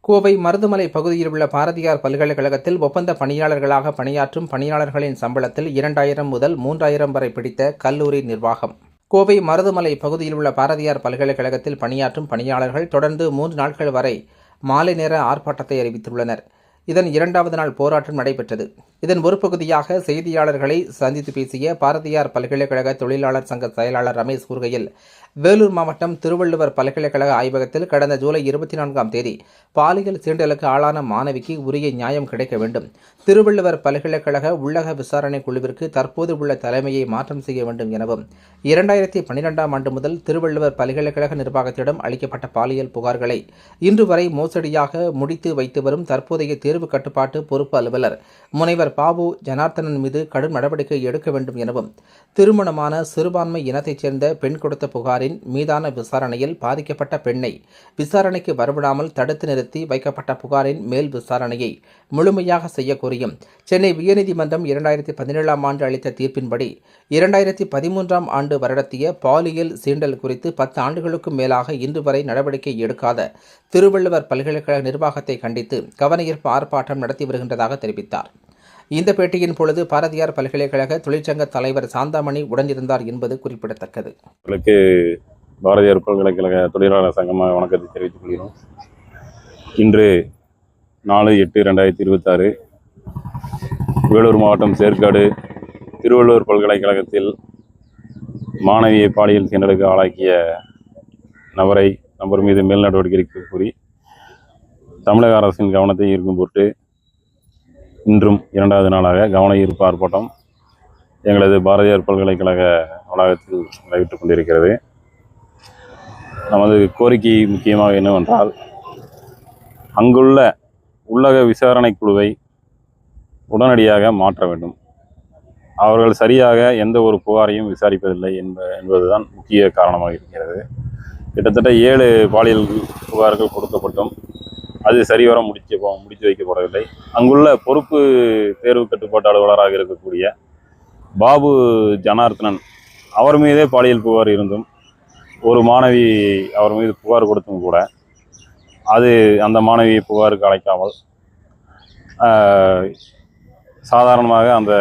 கோவை மருதுமலை பகுதியில் உள்ள பாரதியார் பல்கலைக்கழகத்தில் ஒப்பந்த பணியாளர்களாக பணியாற்றும் பணியாளர்களின் சம்பளத்தில் 2000 முதல் 3000 வரை பிடித்த கல்லூரி நிர்வாகம். கோவை மருதுமலை பகுதியில் உள்ள பாரதியார் பல்கலைக்கழகத்தில் பணியாற்றும் பணியாளர்கள் தொடர்ந்து 3 நாட்கள் வரை மாலை நேர ஆர்ப்பாட்டத்தை அறிவித்துள்ளனர். இதன் 2வது நாள் போராட்டம் நடைபெற்றது. இதன் ஒரு பகுதியாக செய்தியாளர்களை சந்தித்து பேசிய பாரதியார் பல்கலைக்கழக தொழிலாளர் சங்க செயலாளர் ரமேஷ் கூறுகையில், வேலூர் மாவட்டம் திருவள்ளுவர் பல்கலைக்கழக ஆய்வகத்தில் கடந்த ஜூலை 24ஆம் தேதி பாலியல் சீண்டலுக்கு ஆளான மாணவிக்கு உரிய நியாயம் கிடைக்க வேண்டும். திருவள்ளுவர் பல்கலைக்கழக உள்ளக விசாரணை குழுவிற்கு தற்போது உள்ள தலைமையை மாற்றம் செய்ய வேண்டும் எனவும், 2012ஆம் ஆண்டு முதல் திருவள்ளுவர் பல்கலைக்கழக நிர்வாகத்திடம் அளிக்கப்பட்ட பாலியல் புகார்களை இன்று வரை மோசடியாக முடித்து வைத்து வரும் தற்போதைய தேர்வு கட்டுப்பாட்டு பொறுப்பு அலுவலர் முனைவர் பாபு ஜனார்த்தனன் மீது கடும் நடவடிக்கை எடுக்க வேண்டும் எனவும், திருமணமான சிறுபான்மை இனத்தைச் சேர்ந்த பெண் கொடுத்த புகாரின் மீதான விசாரணையில் பாதிக்கப்பட்ட பெண்ணை விசாரணைக்கு வரவிடாமல் தடுத்து நிறுத்தி வைக்கப்பட்ட புகாரின் மேல் விசாரணையை முழுமையாக செய்ய கோரியும், சென்னை உயர்நீதிமன்றம் 2017ஆம் ஆண்டு அளித்த தீர்ப்பின்படி 2013ஆம் ஆண்டு வருடத்திய பாலியல் சீண்டல் குறித்து 10 ஆண்டுகளுக்கும் மேலாக இன்று வரை நடவடிக்கை எடுக்காத திருவள்ளுவர் பல்கலைக்கழக நிர்வாகத்தை கண்டித்து கவனஈர்ப்பு ஆர்ப்பாட்டம் நடத்தி வருகின்றதாக தெரிவித்தார். இந்த பேட்டியின் பொழுது பாரதியார் பல்கலைக்கழக தொழிற்சங்க தலைவர் சாந்தாமணி உடனிருந்தார் என்பது குறிப்பிடத்தக்கது. பாரதியார் பல்கலைக்கழக தொழிலாளர் சங்கமாக வணக்கத்தை தெரிவித்துக் கொள்கிறோம். இன்று 4/8/2026 வேலூர் மாவட்டம் சேர்க்காடு திருவள்ளுவர் பல்கலைக்கழகத்தில் மாணவியை பாலியல் சீண்டலுக்கு ஆளாக்கிய நபர் மீது மேல் நடவடிக்கை கூறி தமிழக அரசின் கவனத்தை ஈர்க்கும் பொருட்டு இன்றும் 2வது நாளாக கவன ஈர்ப்பு ஆர்ப்பாட்டம் எங்களது பாரதியார் பல்கலைக்கழக வளாகத்தில் நடைபெற்றுக் கொண்டிருக்கிறது. நமது கோரிக்கை முக்கியமாக என்னவென்றால், அங்குள்ள உள்ளக விசாரணை குழுவை உடனடியாக மாற்ற வேண்டும். அவர்கள் சரியாக எந்த ஒரு புகாரையும் விசாரிப்பதில்லை என்பதுதான் முக்கிய காரணமாக இருக்கிறது. கிட்டத்தட்ட 7 பாலியல் புகார்கள் கொடுக்கப்பட்டும் அது சரிவர முடித்து வைக்கப்படவில்லை. அங்குள்ள பொறுப்பு தேர்வு கட்டுப்பாட்டு அலுவலராக இருக்கக்கூடிய பாபு ஜனார்த்தனன் அவர் மீதே பாலியல் புகார் இருந்தும், ஒரு மாணவி அவர் மீது புகார் கொடுத்தும் கூட அந்த மாணவியை புகாருக்கு அழைக்காமல் சாதாரணமாக அந்த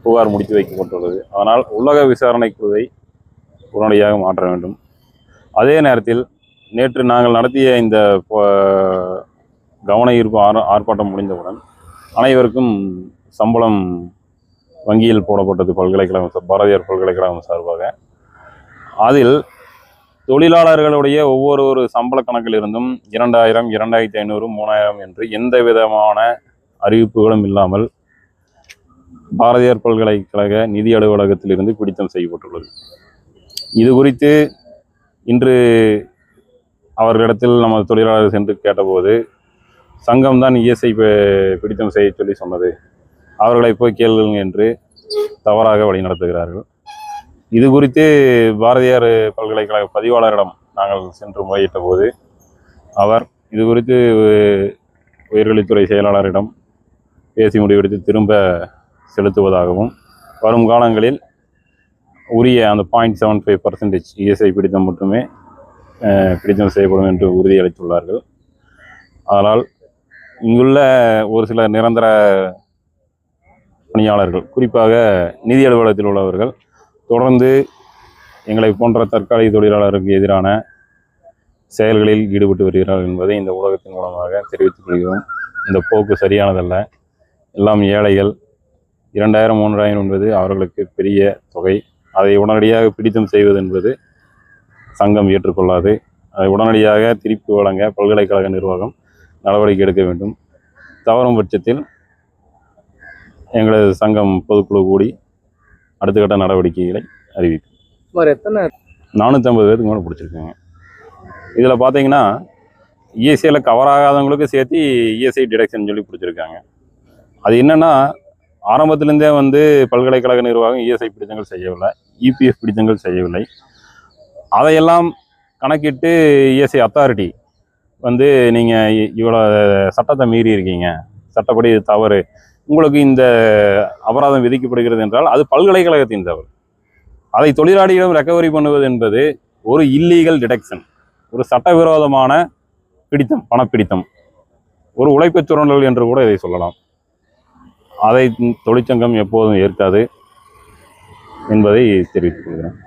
புகார் முடித்து வைக்கப்பட்டுள்ளது. அதனால் உள்ளக விசாரணை குழுவை உடனடியாக மாற்ற வேண்டும். அதே நேரத்தில் நேற்று நாங்கள் நடத்திய இந்த கவன ஈர்ப்பு ஆர்ப்பாட்டம் முடிந்தவுடன் அனைவருக்கும் சம்பளம் வங்கியில் போடப்பட்டது பாரதியார் பல்கலைக்கழகம் சார்பாக. அதில் தொழிலாளர்களுடைய ஒவ்வொரு சம்பள கணக்கில் இருந்தும் 2000, 2500, 3000 என்று எந்த விதமான அறிவிப்புகளும் இல்லாமல் பாரதியார் பல்கலைக்கழக நிதி அலுவலகத்திலிருந்து பிடித்தம் செய்யப்பட்டுள்ளது. இது குறித்து இன்று அவர்களிடத்தில் நமது தொழிலாளர்கள் சென்று கேட்டபோது, சங்கம்தான் இஎஸ்ஐ பிடித்தம் செய்ய சொல்லி சொன்னது, அவர்களை போய் கேளுங்க என்று தவறாக வழிநடத்துகிறார்கள். இது குறித்து பாரதியார் பல்கலைக்கழக பதிவாளரிடம் நாங்கள் சென்று முறையிட்ட போது, அவர் இது குறித்து உயர்கல்வித்துறை செயலாளரிடம் பேசி முடிவெடுத்து திரும்ப செலுத்துவதாகவும், வரும் காலங்களில் உரிய அந்த 0.75% இஎஸ்ஐ பிடித்தம் மட்டுமே பிடித்தம் செய்யப்படும் என்று உறுதியளித்துள்ளார்கள். அதனால் இங்குள்ள ஒரு சில நிரந்தர பணியாளர்கள், குறிப்பாக நிதி அலுவலகத்தில் உள்ளவர்கள், தொடர்ந்து எங்களை போன்ற தற்காலிக தொழிலாளருக்கு எதிரான செயல்களில் ஈடுபட்டு வருகிறார்கள் என்பதை இந்த ஊடகத்தின் மூலமாக தெரிவித்துக் கொள்கிறோம். இந்த போக்கு சரியானதல்ல. எல்லாம் ஏழைகள். 2000, 3000 என்பது அவர்களுக்கு பெரிய தொகை. அதை உடனடியாக பிடித்தம் செய்வது என்பது சங்கம் ஏற்றுக்கொள்ளாது. அதை உடனடியாக திருப்பி வழங்க பல்கலைக்கழக நிர்வாகம் நடவடிக்கை எடுக்க வேண்டும். தவறும் பட்சத்தில் எங்களது சங்கம் பொதுக்குழு கூடி அடுத்த கட்ட நடவடிக்கைகளை அறிவிக்கும். 450 பேருக்கு மேலே பிடிச்சிருக்காங்க. இதில் பார்த்தீங்கன்னா இஎஸ்ஐயில் கவர் ஆகாதவங்களுக்கு சேர்த்து இஎஸ்ஐ டிடக்ஷன் சொல்லி பிடிச்சிருக்காங்க. அது என்னென்னா, ஆரம்பத்திலேருந்தே பல்கலைக்கழக நிர்வாகம் இஎஸ்ஐ பிடித்தங்கள் செய்யவில்லை, இபிஎஃப் பிடித்தங்கள் செய்யவில்லை. அதையெல்லாம் கணக்கிட்டு இஎஸ்ஐ அத்தாரிட்டி நீங்கள் இவ்வளோ சட்டத்தை மீறி இருக்கீங்க, சட்டப்படி இது தவறு, உங்களுக்கு இந்த அபராதம் விதிக்கப்படுகிறது என்றால் அது பல்கலைக்கழகத்தின் தவறு. அதை தொழிலாளிகளிடம் ரெக்கவரி பண்ணுவது என்பது ஒரு இல்லீகல் டிடக்ஷன், ஒரு சட்டவிரோதமான பிடித்தம், பணப்பிடித்தம், ஒரு உழைப்புச் சுரண்டல் என்று கூட இதை சொல்லலாம். அதை தொழிற்சங்கம் எப்போதும் ஏற்காது என்பதை தெரிவித்துக் கொள்கிறேன்.